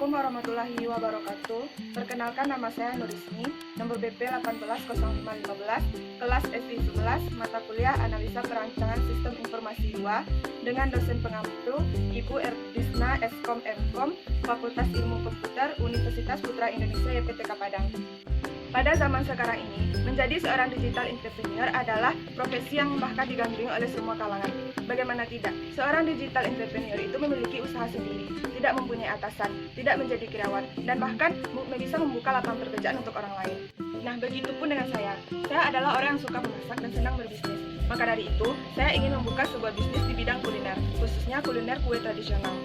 Assalamualaikum warahmatullahi wabarakatuh. Perkenalkan, nama saya Nurisni, nomor BP 180515, kelas SI 11, mata kuliah Analisa Perancangan Sistem Informasi 2, dengan dosen pengampu Ibu Erdisna Eskom Mkom, Fakultas Ilmu Komputer, Universitas Putra Indonesia YPTK Padang. Pada zaman sekarang ini, menjadi seorang digital entrepreneur adalah profesi yang bahkan digandrungi oleh semua kalangan. Bagaimana tidak, seorang digital entrepreneur itu memiliki usaha sendiri, tidak mempunyai atasan, tidak menjadi karyawan, dan bahkan bisa membuka lapangan pekerjaan untuk orang lain. Nah, begitupun dengan saya adalah orang yang suka memasak dan senang berbisnis. Maka dari itu, saya ingin membuka sebuah bisnis di bidang kuliner, khususnya kuliner kue tradisional.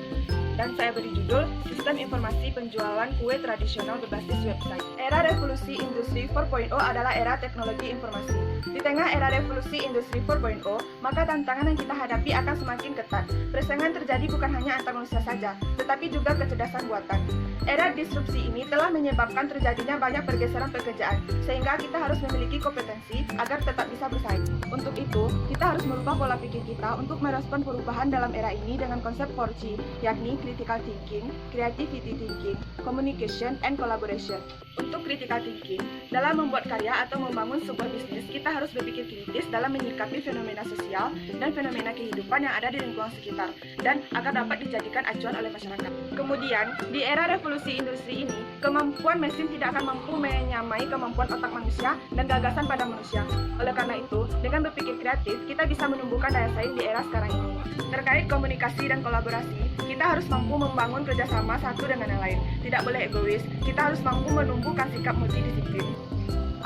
Dan saya beri judul Sistem Informasi Penjualan Kue Tradisional Berbasis Website. Era revolusi industri 4.0 adalah era teknologi informasi. Di tengah era revolusi industri 4.0, maka tantangan yang kita hadapi akan semakin ketat. Persaingan terjadi bukan hanya antar manusia saja, tetapi juga kecerdasan buatan. Era disrupsi ini telah menyebabkan terjadinya banyak pergeseran pekerjaan, sehingga kita harus memiliki kompetensi agar tetap bisa bersaing. Untuk itu, kita harus merubah pola pikir kita untuk merespon perubahan dalam era ini dengan konsep 4G, yakni critical thinking, creativity thinking, communication, and collaboration. Untuk critical thinking, dalam membuat karya atau membangun sebuah bisnis, kita harus berpikir kritis dalam menyikapi fenomena sosial dan fenomena kehidupan yang ada di lingkungan sekitar, dan agar dapat dijadikan acuan oleh masyarakat. Kemudian, di era revolusi industri ini, kemampuan mesin tidak akan mampu menyamai kemampuan otak manusia dan gagasan pada manusia. Oleh karena itu, dengan berpikir kreatif, kita bisa menumbuhkan daya saing di era sekarang ini. Terkait komunikasi dan kolaborasi, kita harus mampu membangun kerjasama satu dengan yang lain. Tidak boleh egois, kita harus mampu menumbuhkan sikap multidisiplin.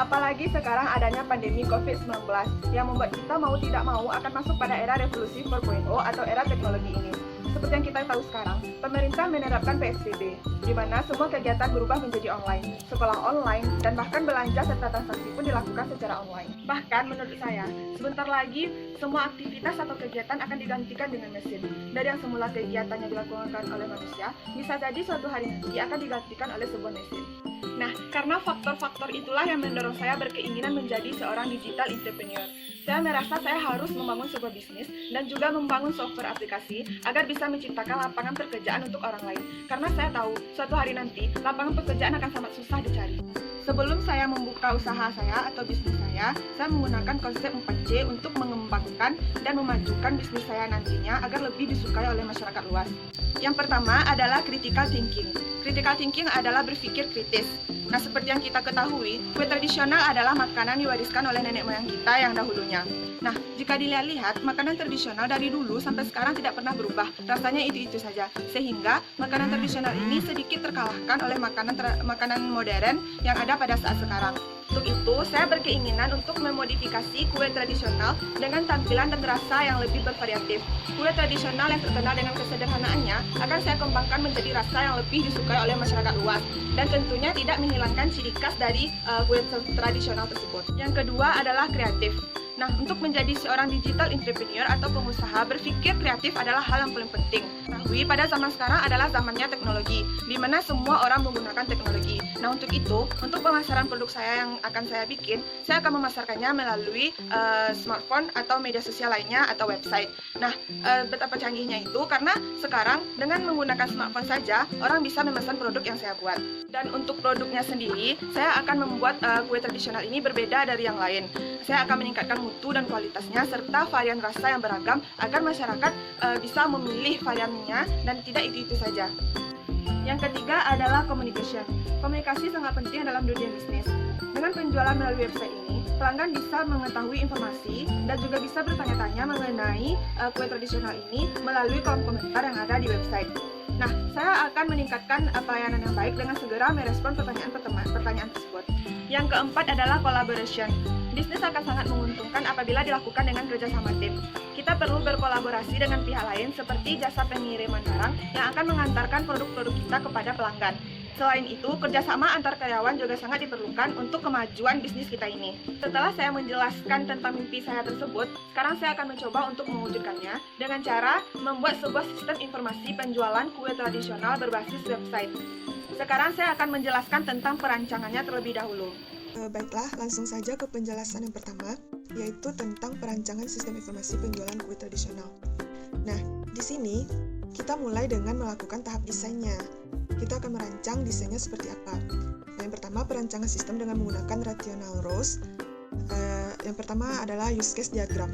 Apalagi sekarang adanya pandemi COVID-19 yang membuat kita mau tidak mau akan masuk pada era revolusi 4.0 atau era teknologi ini. Seperti yang kita tahu sekarang, pemerintah menerapkan PSBB, di mana semua kegiatan berubah menjadi online, sekolah online, dan bahkan belanja serta transaksi pun dilakukan secara online. Bahkan menurut saya, sebentar lagi semua aktivitas atau kegiatan akan digantikan dengan mesin. Dari yang semula kegiatannya dilakukan oleh manusia, bisa jadi suatu hari nanti akan digantikan oleh sebuah mesin. Nah, karena faktor-faktor itulah yang mendorong saya berkeinginan menjadi seorang digital entrepreneur. Saya merasa saya harus membangun sebuah bisnis dan juga membangun software aplikasi agar bisa menciptakan lapangan pekerjaan untuk orang lain. Karena saya tahu, suatu hari nanti, lapangan pekerjaan akan sangat susah dicari. Sebelum saya membuka usaha saya atau bisnis saya menggunakan konsep 4C untuk mengembangkan dan memajukan bisnis saya nantinya agar lebih disukai oleh masyarakat luas. Yang pertama adalah critical thinking. Critical thinking adalah berpikir kritis. Nah, seperti yang kita ketahui, kue tradisional adalah makanan diwariskan oleh nenek moyang kita yang dahulunya. Nah, jika dilihat-lihat, makanan tradisional dari dulu sampai sekarang tidak pernah berubah. Rasanya itu-itu saja. Sehingga, makanan tradisional ini sedikit terkalahkan oleh makanan modern yang ada pada saat sekarang. Untuk itu, saya berkeinginan untuk memodifikasi kue tradisional dengan tampilan dan rasa yang lebih bervariatif. Kue tradisional yang terkenal dengan kesederhanaannya akan saya kembangkan menjadi rasa yang lebih disukai oleh masyarakat luas, dan tentunya tidak menghilangkan ciri khas dari kue tradisional tersebut. Yang kedua adalah kreatif. Nah, untuk menjadi seorang digital entrepreneur atau pengusaha, berpikir kreatif adalah hal yang paling penting. Ketahui, pada zaman sekarang adalah zamannya teknologi, di mana semua orang menggunakan teknologi. Nah, untuk itu, untuk pemasaran produk saya yang akan saya bikin, saya akan memasarkannya melalui smartphone atau media sosial lainnya atau website. Nah, betapa canggihnya itu karena sekarang dengan menggunakan smartphone saja, orang bisa memesan produk yang saya buat. Dan untuk produknya sendiri, saya akan membuat kue tradisional ini berbeda dari yang lain. Saya akan meningkatkan mutu dan kualitasnya serta varian rasa yang beragam agar masyarakat bisa memilih variannya dan tidak itu-itu saja. Yang ketiga adalah communication. Komunikasi sangat penting dalam dunia bisnis. Dengan penjualan melalui website ini, pelanggan bisa mengetahui informasi dan juga bisa bertanya-tanya mengenai kue tradisional ini melalui kolom komentar yang ada di website. Nah, saya akan meningkatkan pelayanan yang baik dengan segera merespon pertanyaan tersebut. Yang keempat adalah collaboration. Bisnis akan sangat menguntungkan apabila dilakukan dengan kerjasama tim. Kita perlu berkolaborasi dengan pihak lain seperti jasa pengiriman barang yang akan mengantarkan produk-produk kita kepada pelanggan. Selain itu, kerjasama antar karyawan juga sangat diperlukan untuk kemajuan bisnis kita ini. Setelah saya menjelaskan tentang mimpi saya tersebut, sekarang saya akan mencoba untuk mewujudkannya dengan cara membuat sebuah sistem informasi penjualan kue tradisional berbasis website. Sekarang saya akan menjelaskan tentang perancangannya terlebih dahulu. Baiklah, langsung saja ke penjelasan yang pertama, yaitu tentang perancangan sistem informasi penjualan kue tradisional. Nah, di sini kita mulai dengan melakukan tahap desainnya. kita akan merancang desainnya seperti apa. Nah, yang pertama, perancangan sistem dengan menggunakan rational rows. Yang pertama adalah use case diagram.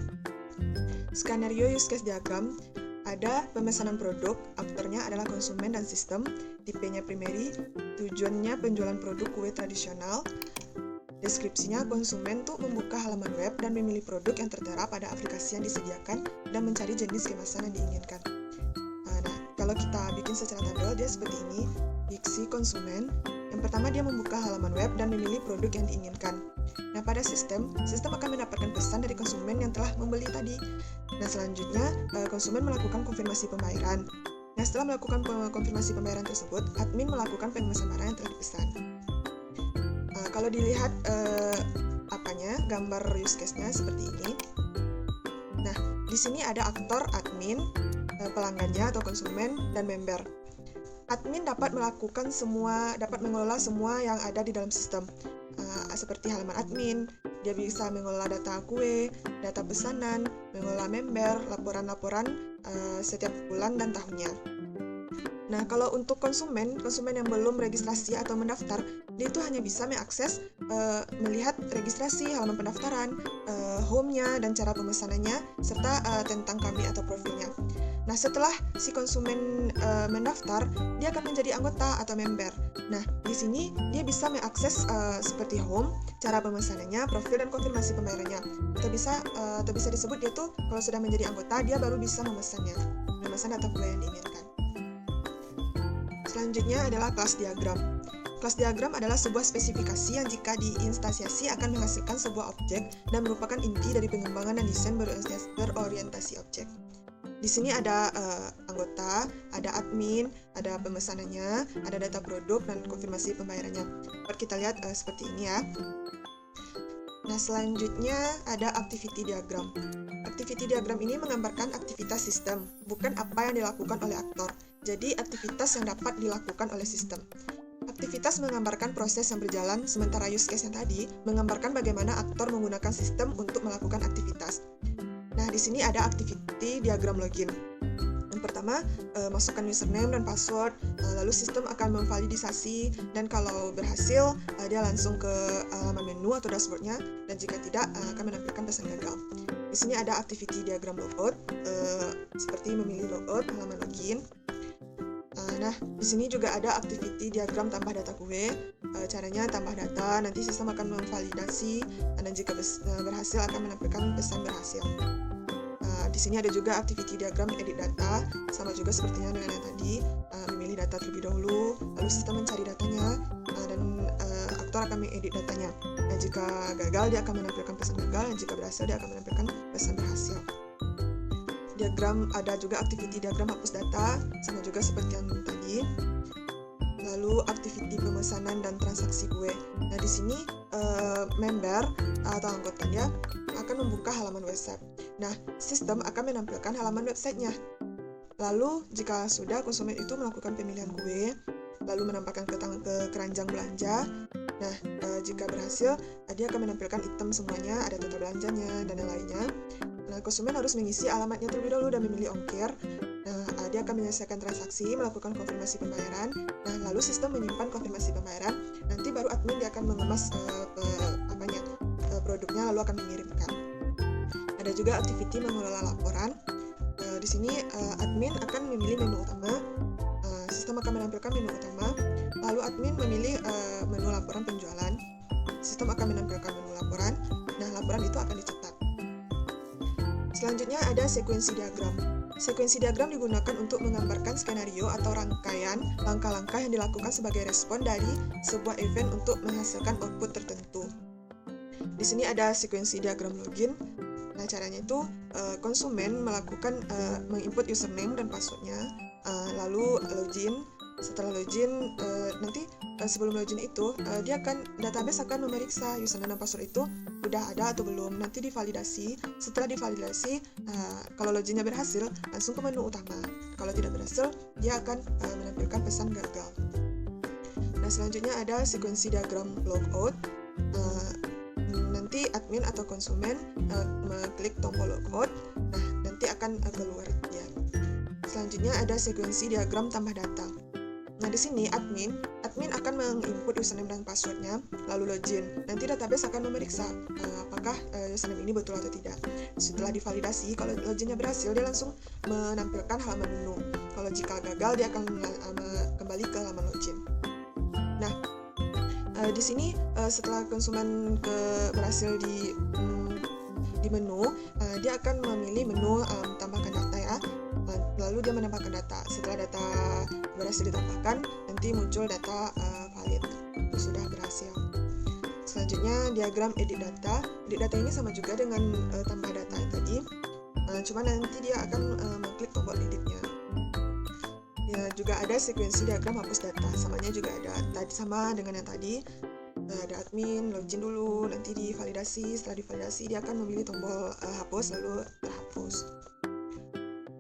Skenario use case diagram ada pemesanan produk, aktornya adalah konsumen dan sistem, tipenya primary, tujuannya penjualan produk kue tradisional, deskripsinya konsumen tuh membuka halaman web dan memilih produk yang tertera pada aplikasi yang disediakan dan mencari jenis kemasan yang diinginkan. Nah, kalau kita bikin secara tabel, dia seperti ini. Diksi konsumen, yang pertama dia membuka halaman web dan memilih produk yang diinginkan. Nah, pada sistem akan mendapatkan pesan dari konsumen yang telah membeli tadi. Nah, selanjutnya konsumen melakukan konfirmasi pembayaran. Nah, setelah melakukan konfirmasi pembayaran tersebut, admin melakukan pemesanan barang yang telah dipesan. Kalau dilihat gambar use case-nya seperti ini. Nah, di sini ada aktor admin, pelanggannya atau konsumen, dan member. Admin dapat mengelola semua yang ada di dalam sistem, seperti halaman admin. Dia bisa mengelola data kue, data pesanan, mengelola member, laporan-laporan setiap bulan dan tahunnya. Nah, kalau untuk konsumen yang belum registrasi atau mendaftar, dia itu hanya bisa mengakses, melihat registrasi, halaman pendaftaran, home-nya, dan cara pemesanannya, serta tentang kami atau profilnya. Nah, setelah si konsumen mendaftar, dia akan menjadi anggota atau member. Nah, di sini dia bisa mengakses seperti home, cara pemesanannya, profil, dan konfirmasi pembayarannya. Atau bisa disebut dia tuh kalau sudah menjadi anggota, dia baru bisa memesan data kue yang diinginkan. Selanjutnya adalah kelas diagram. Kelas diagram adalah sebuah spesifikasi yang jika diinstansiasi akan menghasilkan sebuah objek dan merupakan inti dari pengembangan dan desain berorientasi objek. Di sini ada anggota, ada admin, ada pemesanannya, ada data produk, dan konfirmasi pembayarannya. Dapat kita lihat seperti ini ya. Nah, selanjutnya ada activity diagram. Activity diagram ini menggambarkan aktivitas sistem, bukan apa yang dilakukan oleh aktor. Jadi, aktivitas yang dapat dilakukan oleh sistem. Aktivitas menggambarkan proses yang berjalan, sementara use case yang tadi menggambarkan bagaimana aktor menggunakan sistem untuk melakukan aktivitas. Nah, di sini ada activity diagram login. Yang pertama, masukkan username dan password, lalu sistem akan memvalidasi, dan kalau berhasil, dia langsung ke halaman menu atau dashboardnya, dan jika tidak, akan menampilkan pesan gagal. Di sini ada activity diagram logout, seperti memilih logout, halaman login. Nah, di sini juga ada activity diagram tambah data kue. Caranya tambah data, nanti sistem akan memvalidasi, dan jika berhasil akan menampilkan pesan berhasil. Di sini ada juga activity diagram edit data, sama juga sepertinya dengan yang tadi, memilih data terlebih dahulu, lalu sistem mencari datanya, dan aktor akan mengedit datanya. Dan jika gagal, dia akan menampilkan pesan gagal, dan jika berhasil, dia akan menampilkan pesan berhasil. Diagram ada juga activity diagram hapus data, sama juga seperti yang tadi. Lalu activity pemesanan dan transaksi kue. Nah, di sini member atau anggotanya akan membuka halaman website. Nah, sistem akan menampilkan halaman websitenya. Lalu, jika sudah konsumen itu melakukan pemilihan kue, lalu menampakkan ke keranjang belanja. Nah, jika berhasil, dia akan menampilkan item semuanya, ada total belanjanya, dan yang lainnya. Nah, konsumen harus mengisi alamatnya terlebih dahulu dan memilih ongkir. Nah, dia akan menyelesaikan transaksi, melakukan konfirmasi pembayaran. Nah, lalu sistem menyimpan konfirmasi pembayaran. Nanti baru admin dia akan mengemas produknya, lalu akan mengirimkan. Ada juga activity mengelola laporan. Di sini admin akan memilih menu utama. Sistem akan menampilkan menu utama. Lalu admin memilih menu laporan penjualan. Sistem akan menampilkan menu laporan. Nah, laporan itu akan dicetak. Selanjutnya ada sekuensi diagram. Sekuensi diagram digunakan untuk menggambarkan skenario atau rangkaian langkah-langkah yang dilakukan sebagai respon dari sebuah event untuk menghasilkan output tertentu. Di sini ada sekuensi diagram login. Nah, caranya itu konsumen melakukan menginput username dan passwordnya, lalu login. Setelah login, nanti sebelum login itu database akan memeriksa username dan password itu udah ada atau belum. Nanti divalidasi. Setelah divalidasi, kalau loginnya berhasil, langsung ke menu utama. Kalau tidak berhasil, dia akan menampilkan pesan gagal. Nah, selanjutnya ada sekuensi diagram logout. Nanti admin atau konsumen mengklik tombol logout, nah nanti akan keluar dia. Selanjutnya ada sekuensi diagram tambah data. Nah, di sini admin akan menginput username dan passwordnya, lalu login. Nanti database akan memeriksa apakah username ini betul atau tidak. Setelah divalidasi, kalau loginnya berhasil, dia langsung menampilkan halaman menu. Kalau jika gagal, dia akan kembali ke halaman login. Nah, di sini setelah konsumen berhasil di menu, dia akan memilih menu tambahkan data ya. Lalu dia menambahkan data. Setelah data berhasil ditambahkan, nanti muncul data valid itu sudah berhasil. Selanjutnya diagram edit data. Edit data ini sama juga dengan tambah data yang tadi, cuma nanti dia akan mengklik tombol editnya. Ya, juga ada sekuensi diagram hapus data, samanya juga ada sama dengan yang tadi. Ada admin, login dulu, nanti divalidasi. Setelah divalidasi, dia akan memilih tombol hapus, lalu terhapus.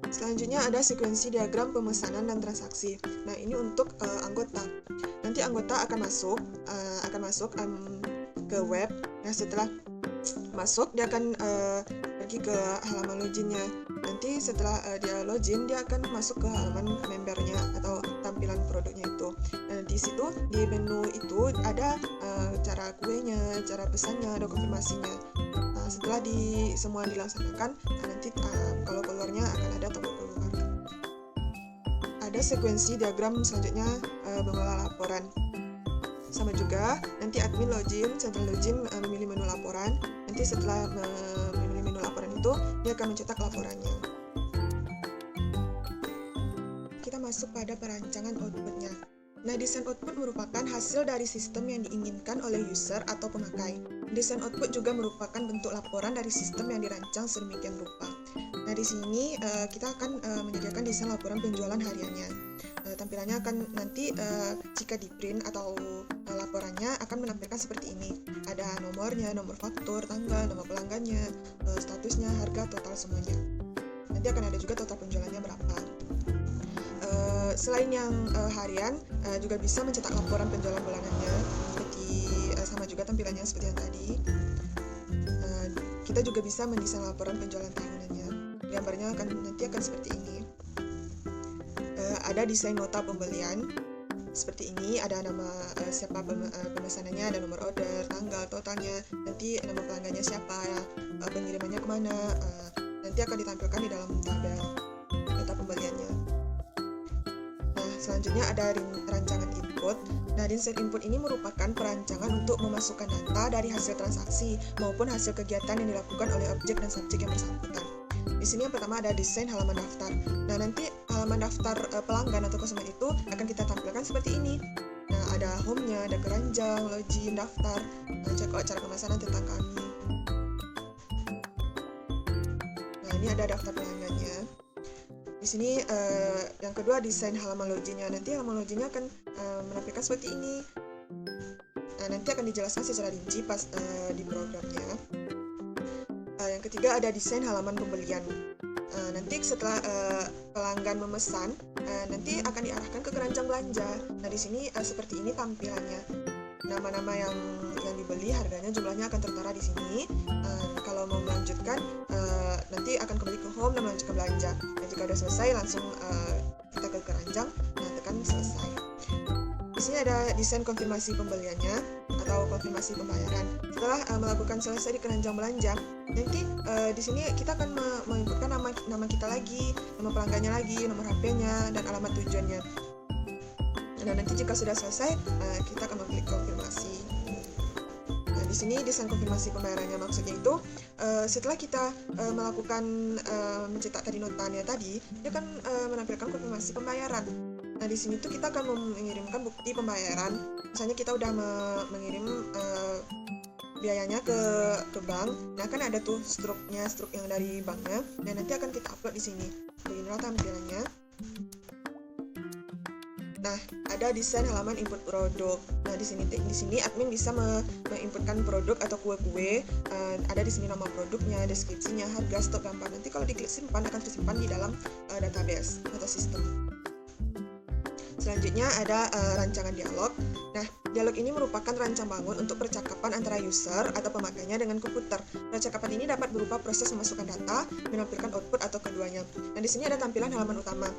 Selanjutnya ada sekuensi diagram pemesanan dan transaksi. Nah, ini untuk anggota. Nanti anggota akan masuk ke web. Nah, setelah masuk, dia akan pergi ke halaman loginnya. Nanti setelah dia login, dia akan masuk ke halaman membernya atau tampilan produknya itu. Nah, di situ di menu itu ada cara kuenya, cara pesannya, ada konfirmasinya. Setelah semua dilaksanakan, nanti kalau keluarnya akan ada tombol keluar. Ada sekuensi diagram selanjutnya mengolah laporan. Sama juga, nanti admin login, central login memilih menu laporan. Nanti setelah memilih menu laporan itu, dia akan mencetak laporannya. Kita masuk pada perancangan outputnya. Nah, desain output merupakan hasil dari sistem yang diinginkan oleh user atau pemakai. Desain output juga merupakan bentuk laporan dari sistem yang dirancang sedemikian rupa. Nah, di sini kita akan menyediakan desain laporan penjualan hariannya. Tampilannya akan nanti jika di print atau laporannya akan menampilkan seperti ini. Ada nomornya, nomor faktur, tanggal, nama pelanggannya, statusnya, harga, total semuanya. Nanti akan ada juga total penjualannya berapa. Selain yang harian, juga bisa mencetak laporan penjualan bulanannya, seperti sama juga tampilannya seperti yang tadi. Kita juga bisa mendesain laporan penjualan tahunannya. Gambarnya nanti akan seperti ini. Ada desain nota pembelian seperti ini. Ada nama siapa pemesanannya, ada nomor order, tanggal, totalnya, nanti nama pelanggannya siapa, pengirimannya kemana. Nanti akan ditampilkan di dalam tabel nota pembeliannya. Selanjutnya ada rancangan input. Nah, desain input ini merupakan perancangan untuk memasukkan data dari hasil transaksi maupun hasil kegiatan yang dilakukan oleh objek dan subjek yang bersangkutan. Di sini yang pertama ada desain halaman daftar. Nah, nanti halaman daftar pelanggan atau konsumen itu akan kita tampilkan seperti ini. Nah, ada home-nya, ada keranjang, login, daftar, cara pemesanan tentang kami. Nah, ini ada daftar pelanggannya. Di sini yang kedua desain halaman loginnya. Nanti halaman loginnya akan menampilkan seperti ini. Nah, nanti akan dijelaskan secara rinci pas di programnya. Yang ketiga ada desain halaman pembelian. Nanti setelah pelanggan memesan, nanti akan diarahkan ke keranjang belanja. Nah, di sini seperti ini tampilannya. Nama-nama yang dibeli, harganya, jumlahnya akan tertera di sini. Kalau mau melanjutkan, nanti akan kembali ke home dan melanjutkan belanja. Nah, jika sudah selesai, langsung kita ke keranjang, tekan selesai. Di sini ada desain konfirmasi pembeliannya atau konfirmasi pembayaran. Setelah melakukan selesai di keranjang belanja, nanti di sini kita akan menginputkan nama kita lagi, nama pelanggannya lagi, nomor HP-nya, dan alamat tujuannya. Nah, nanti jika sudah selesai, kita akan mengklik konfirmasi. Nah, di sini desain konfirmasi pembayarannya maksudnya itu setelah kita melakukan mencetak tadi notanya tadi, dia akan menampilkan konfirmasi pembayaran. Nah, di sini tuh kita akan mengirimkan bukti pembayaran. Misalnya kita udah mengirim biayanya ke bank. Nah, kan ada tuh struk yang dari banknya. Nah, nanti akan kita upload di sini. Beginilah tampilannya. Nah, ada desain halaman input produk. Nah, di sini admin bisa menginputkan produk atau kue-kue. Ada di sini nama produknya, deskripsinya, harga, stok, gambar. Nanti kalau diklik simpan akan tersimpan di dalam database atau sistem. Selanjutnya ada rancangan dialog. Nah, dialog ini merupakan rancang bangun untuk percakapan antara user atau pemakainya dengan komputer. Percakapan ini dapat berupa proses memasukkan data, menampilkan output atau keduanya. Nah, di sini ada tampilan halaman utama.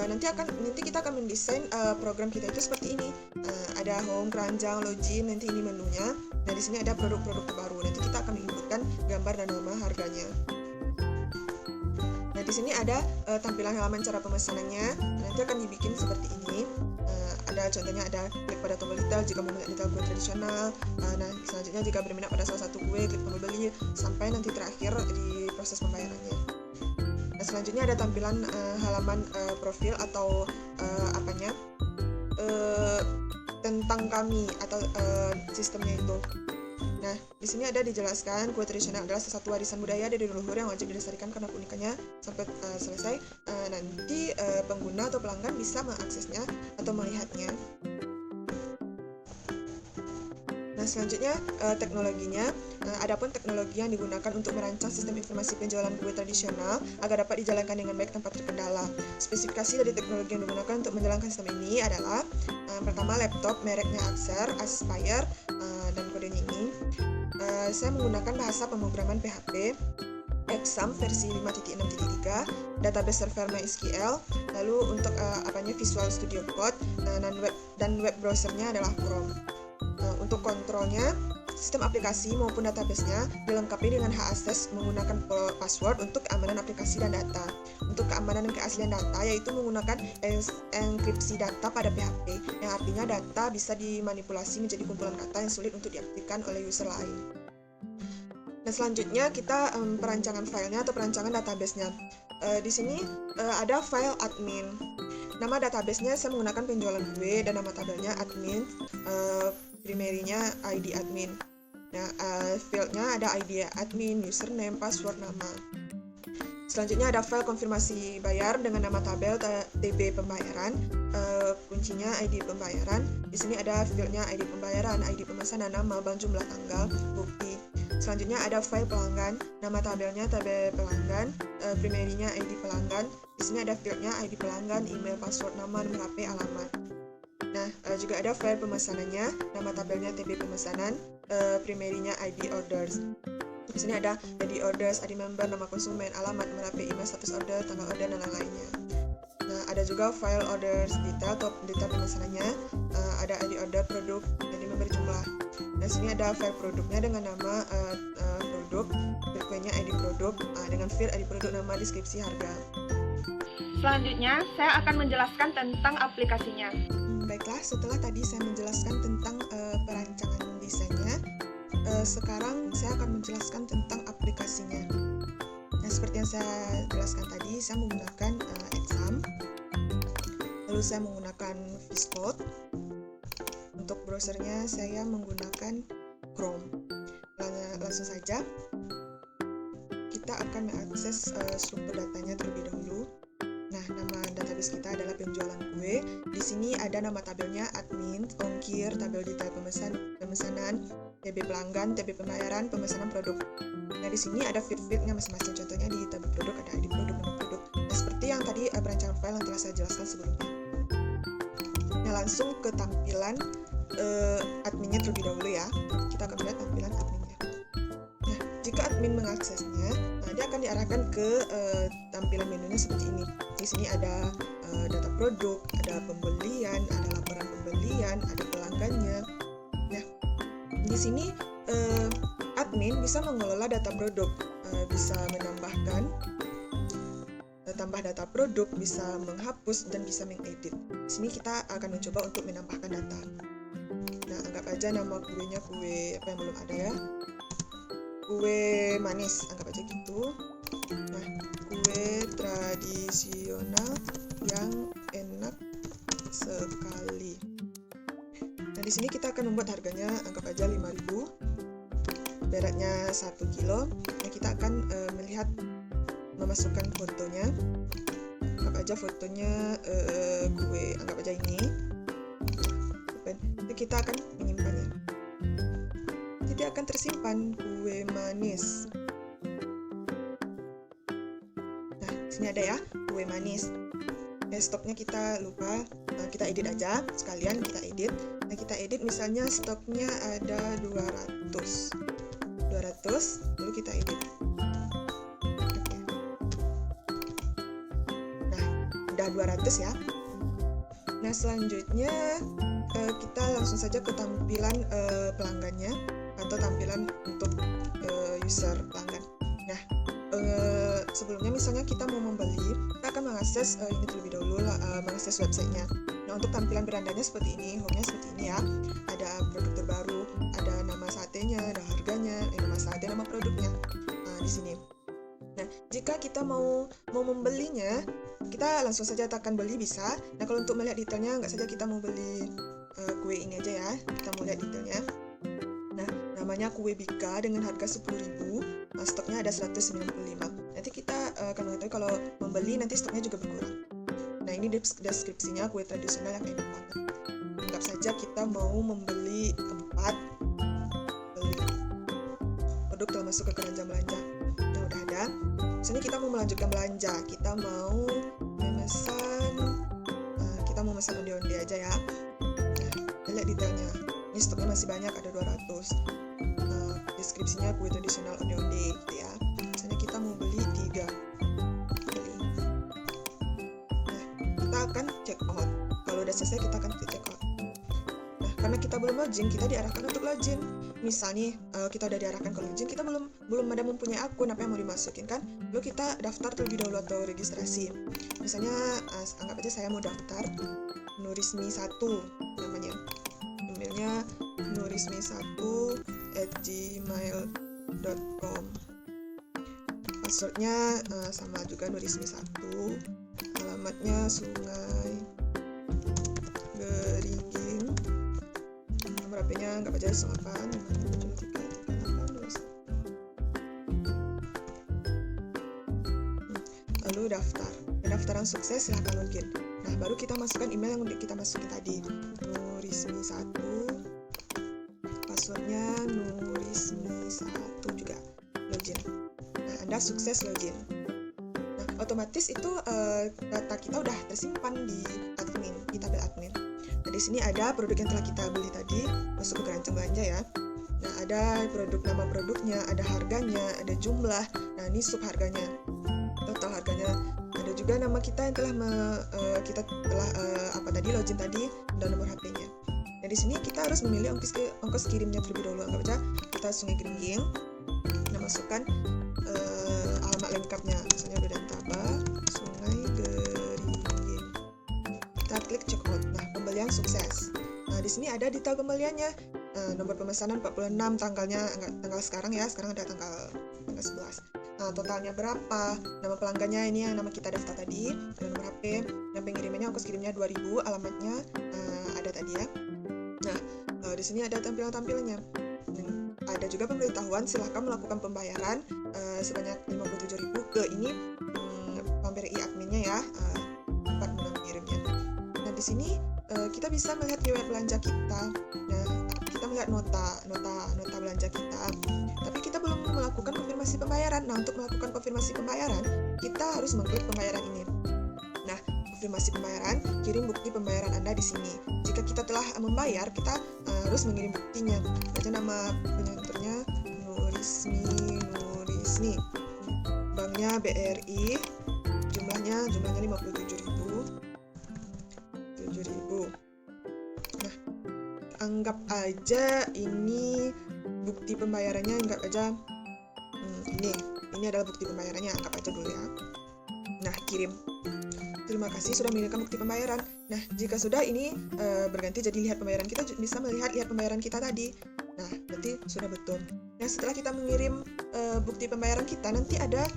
Nanti kita akan mendesain program kita itu seperti ini. Ada home, keranjang, login, nanti ini menunya. Nah, di sini ada produk-produk terbaru. Nanti kita akan menginputkan gambar dan nama harganya. Nah, di sini ada tampilan halaman cara pemesanannya. Nanti akan dibikin seperti ini. Ada contohnya, ada klik pada tombol detail jika mau melihat detail kue tradisional. Nah, selanjutnya jika berminat pada salah satu kue, klik tombol beli, sampai nanti terakhir di proses pembayarannya. Nah, selanjutnya ada tampilan halaman profil atau tentang kami atau sistemnya itu. Nah, di sini ada dijelaskan kue tradisional adalah sesuatu warisan budaya dari leluhur yang wajib dilestarikan karena keunikannya sampai selesai. Nanti pengguna atau pelanggan bisa mengaksesnya atau melihatnya. Nah, selanjutnya teknologinya. Adapun teknologi yang digunakan untuk merancang sistem informasi penjualan kue tradisional agar dapat dijalankan dengan baik tanpa terkendala. Spesifikasi dari teknologi yang digunakan untuk menjalankan sistem ini adalah pertama, laptop mereknya Aspire dan kodenya ini. Saya menggunakan bahasa pemrograman PHP, Exam versi 5.6.3, database server MySQL, lalu untuk Visual Studio Code, dan web browsernya adalah Chrome. Untuk kontrolnya, sistem aplikasi maupun database-nya dilengkapi dengan hak akses menggunakan password untuk keamanan aplikasi dan data. Untuk keamanan dan keaslian data, yaitu menggunakan enkripsi data pada PHP, yang artinya data bisa dimanipulasi menjadi kumpulan kata yang sulit untuk diaktifkan oleh user lain. Nah, selanjutnya kita perancangan filenya atau perancangan database-nya. Di sini ada file admin. Nama database-nya saya menggunakan penjualan kue dan nama tabelnya admin, primary-nya ID admin. Nah, field-nya ada ID admin, username, password, nama. Selanjutnya ada file konfirmasi bayar dengan nama tabel TB pembayaran, kuncinya ID pembayaran. Di sini ada field-nya ID pembayaran, ID pemesanan, nama, bank, jumlah, tanggal, bukti. Selanjutnya ada file pelanggan, nama tabelnya tabel pelanggan, primary-nya ID pelanggan. Di sini ada field-nya ID pelanggan, email, password, nama, nomor HP, alamat. Nah, juga ada file pemesanannya, nama tabelnya TB pemesanan, primary-nya ID orders. Di sini ada ID orders, ID member, nama konsumen, alamat, nomor HP, email, status order, tanggal order, dan lain-lainnya. Nah, ada juga file orders detail atau detail pemesanannya, ada ID order produk, ID member, jumlah. Nah, sini ada file produknya dengan nama produk, filenya ID produk, dengan field ID produk, nama, deskripsi, harga. Selanjutnya, saya akan menjelaskan tentang aplikasinya. Baiklah, setelah tadi saya menjelaskan tentang perancangan desainnya, sekarang saya akan menjelaskan tentang aplikasinya. Nah, seperti yang saya jelaskan tadi, saya menggunakan Exam, lalu saya menggunakan VS Code. Untuk browsernya saya menggunakan Chrome. Langsung saja kita akan mengakses struktur datanya terlebih dahulu. Nah, nama database kita adalah penjualan kue. Di sini ada nama tabelnya admin, ongkir, tabel detail pemesanan, TB pelanggan, TB pembayaran, pemesanan produk. Nah, di sini ada field-fieldnya masing-masing. Contohnya di tabel produk ada ID produk, nama produk. Nah, seperti yang tadi perancangan file yang telah saya jelaskan sebelumnya. Nah, langsung ke tampilan adminnya terlebih dahulu ya. Kita akan melihat tampilan adminnya. Nah, jika admin mengaksesnya, dia akan diarahkan ke tampilan menunya seperti ini. Di sini ada data produk, ada pembelian, ada laporan pembelian, ada pelanggannya. Nah, di sini admin bisa mengelola data produk, bisa menambahkan, tambah data produk, bisa menghapus, dan bisa mengedit. Di sini kita akan mencoba untuk menambahkan data. Nah, anggap aja nama kuenya kue apa yang belum ada ya. Kue manis, anggap aja gitu. Nah, kue tradisional yang enak sekali. Nah, di sini kita akan membuat harganya, anggap aja 5.000. Beratnya 1 kilo. Nah, kita akan memasukkan fotonya. Anggap aja fotonya kue, anggap aja ini. Lalu kita akan menyimpannya. Jadi akan tersimpan kue manis. Nah, sini ada ya, kue manis. stoknya kita lupa, kita edit aja sekalian, kita edit. Nah, kita edit misalnya stoknya ada 200, lalu kita edit. Oke. Nah, udah 200 ya. Nah, selanjutnya kita langsung saja ke tampilan pelanggannya atau tampilan untuk user pelanggan. Nah, sebelumnya misalnya kita mau membeli, kita akan mengakses ini terlebih dahulu, mengakses websitenya. Nah, untuk tampilan berandanya seperti ini, home-nya seperti ini ya. Ada produk terbaru, ada nama satenya, ada harganya, nama sate, nama produknya di sini. Nah, jika kita mau membelinya, kita langsung saja tekan beli bisa. Nah, kalau untuk melihat detailnya, nggak saja kita mau beli kue ini aja ya, kita mau lihat detailnya. Nah, namanya kue Bika dengan harga 10.000, stoknya ada 195. Nanti kita akan mengetahui kalau membeli nanti stoknya juga berkurang. Nah, ini deskripsinya kue tradisional yang enak banget. Anggap saja kita mau membeli 4 produk telah masuk ke keranjang belanja. Nah, udah ada. Misalnya kita mau melanjutkan belanja, kita mau memesan onde-onde aja ya. Nah, kita lihat detailnya. Ini stoknya masih banyak, ada 200. Deskripsinya kue tradisional onde-onde gitu ya. Misalnya kita mau beli 3. Nah, kita akan check out. Kalau udah selesai kita akan check out. Nah, karena kita belum login, kita diarahkan untuk login. Misal nih, kita udah diarahkan ke login, kita belum ada mempunyai akun, apa yang mau dimasukin kan? Lalu kita daftar terlebih dahulu atau registrasi. Misalnya, anggap aja saya mau daftar Nurismi1 namanya. Emailnya nurismi1@gmail.com. Passwordnya sama juga Nurismi1. Alamatnya Sungai Beringin. Nomor HP-nya anggap aja 08 lalu daftar. Pendaftaran sukses, silahkan login. Nah, baru kita masukkan email yang kita masukin tadi. Nurismi1, passwordnya Nurismi1 juga, login. Nah, Anda sukses login. Nah, otomatis itu data kita udah tersimpan di admin, di tabel admin. Nah, di sini ada produk yang telah kita beli tadi, masuk ke keranjang belanja ya. Nah, ada produk, nama produknya, ada harganya, ada jumlah. Nah, ini sub harganya, total harganya. Ada juga nama kita yang telah login tadi, dan nomor HP-nya. Nah, di sini kita harus memilih ongkos kirimnya terlebih dahulu. Anggap aja kita Sungai Beringin. Nah, masukkan alamat lengkapnya. Misalnya Bedan Tabah, Sungai Beringin. Kita klik check out. Nah, pembelian sukses. Nah, di sini ada detail pembeliannya. Nomor pemesanan 46, tanggal sekarang ya. Sekarang ada tanggal 11. Nah, totalnya berapa? Nama pelanggannya ini yang nama kita daftar tadi, dan nomor HP. Nah, pengirimannya ongkos kirimnya 2.000, alamatnya ada tadi ya. Nah, di sini ada tampilan-tampilannya. Ada juga pemberitahuan silahkan melakukan pembayaran sebanyak 57.000 ke ini PAMPRI adminnya ya, tempat mengirimnya. Nah, di sini kita bisa melihat riwayat belanja kita. Nah, kita melihat nota belanja kita. Tapi kita belum melakukan konfirmasi pembayaran. Nah, untuk melakukan konfirmasi pembayaran, kita harus mengklik pembayaran ini. Nah, konfirmasi pembayaran, kirim bukti pembayaran Anda di sini. Jika kita telah membayar, kita harus mengirim buktinya. Baca nama penyenturnya Nurismi. Banknya BRI. Jumlahnya 57.000. Nah, anggap aja ini bukti pembayarannya, anggap aja ini adalah bukti pembayarannya, anggap aja dulu ya. Nah, kirim. Terima kasih sudah mengirimkan bukti pembayaran. Nah, jika sudah ini berganti jadi lihat pembayaran, kita bisa melihat lihat pembayaran kita tadi. Nah, berarti sudah betul. Nah, setelah kita mengirim bukti pembayaran kita, nanti ada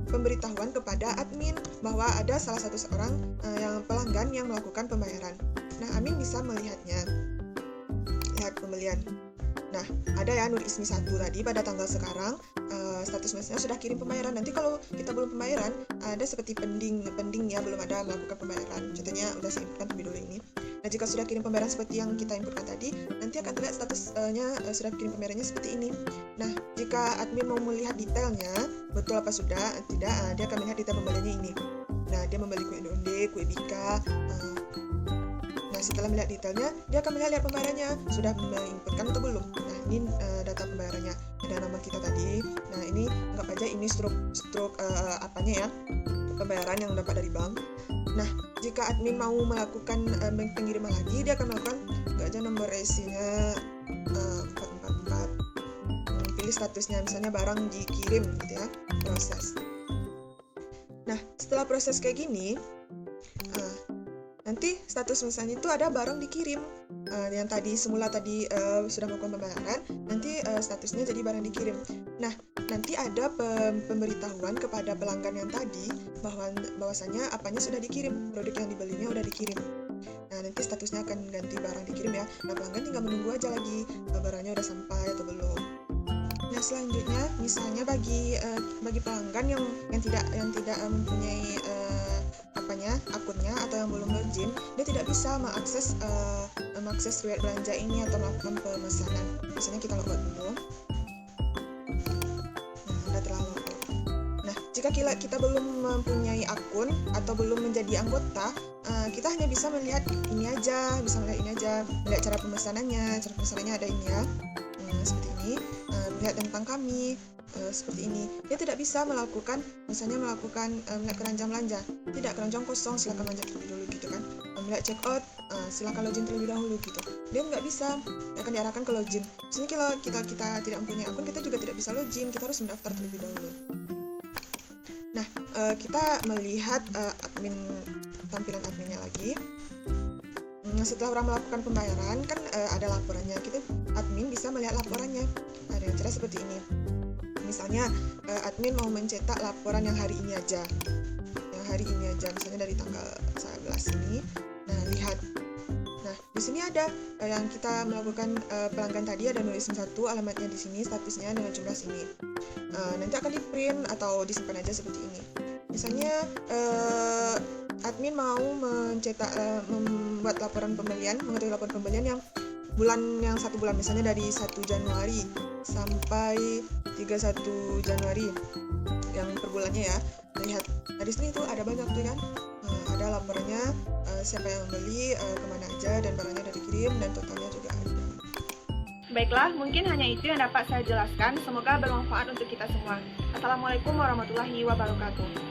pemberitahuan kepada admin bahwa ada salah satu seorang yang pelanggan yang melakukan pembayaran. Nah, admin bisa melihatnya. Lihat pembelian. Nah, ada ya Nurismi1 tadi pada tanggal sekarang status mesnya sudah kirim pembayaran. Nanti kalau kita belum pembayaran, ada seperti pending ya, belum ada melakukan pembayaran. Contohnya udah saya inputkan terlebih dahulu ini. Nah, jika sudah kirim pembayaran seperti yang kita inputkan tadi, nanti akan terlihat statusnya sudah kirim pembayarannya seperti ini. Nah, jika admin mau melihat detailnya, betul apa sudah, tidak, dia akan melihat detail pembeliannya ini. Nah, dia membeli kue onde-onde, kue bika. Nah, setelah melihat detailnya, dia akan melihat pembayarannya. Sudah menginputkan atau belum? Nah, ini data pembayarannya. Ada nama kita tadi. Nah, ini anggap aja ini struk apanya ya, pembayaran yang dapat dari bank. Nah, jika admin mau melakukan pengiriman lagi, dia akan melakukan anggap aja nomor IC-nya 444. Pilih statusnya, misalnya barang dikirim gitu ya, proses. Nah, setelah proses kayak gini, nanti status misalnya itu ada barang dikirim. Yang semula tadi sudah melakukan pembayaran, nanti statusnya jadi barang dikirim. Nah, nanti ada pemberitahuan kepada pelanggan yang tadi bahwasanya apanya sudah dikirim, produk yang dibelinya udah dikirim. Nah, nanti statusnya akan ganti barang dikirim ya. Nah, pelanggan tinggal menunggu aja lagi barangnya udah sampai atau belum. Nah, selanjutnya misalnya bagi pelanggan yang tidak mempunyai akunnya atau yang belum login, dia tidak bisa mengakses riwayat belanja ini atau melakukan pemesanan. Misalnya kita logout dulu. Nah, udah telah logout. Nah, jika kita belum mempunyai akun atau belum menjadi anggota, kita hanya bisa melihat ini aja, melihat cara pemesanannya. Cara pemesanannya ada ini ya, seperti ini. Melihat tentang kami, seperti ini. Dia tidak bisa melakukan melihat keranjang belanja. Tidak, keranjang kosong, silakan belanja terlebih dulu gitu kan. Melihat check out, silakan login terlebih dahulu gitu. Dia nggak bisa, akan diarahkan ke login. Misalnya kalau kita tidak mempunyai akun, kita juga tidak bisa login, kita harus mendaftar terlebih dahulu. Nah, kita melihat tampilan adminnya lagi. Setelah orang melakukan pembayaran kan ada laporannya. Kita admin bisa melihat laporannya. Ada yang cara seperti ini. Misalnya admin mau mencetak laporan yang hari ini aja. Misalnya dari tanggal 11 ini. Nah, lihat. Nah, di sini ada yang kita melakukan pelanggan tadi, ada nulis satu, alamatnya di sini, statusnya dengan jumlah sini. Nanti akan di-print atau disimpan aja seperti ini. Misalnya admin mau membuat laporan pembelian, mengetahui laporan pembelian yang 1 bulan, misalnya dari 1 Januari sampai 31 Januari yang per bulannya ya. Lihat, nah di sini tuh ada banyak tuh kan, ada laporannya, siapa yang membeli, kemana aja, dan barangnya udah dikirim, dan totalnya juga ada. Baiklah, mungkin hanya itu yang dapat saya jelaskan. Semoga bermanfaat untuk kita semua. Assalamualaikum warahmatullahi wabarakatuh.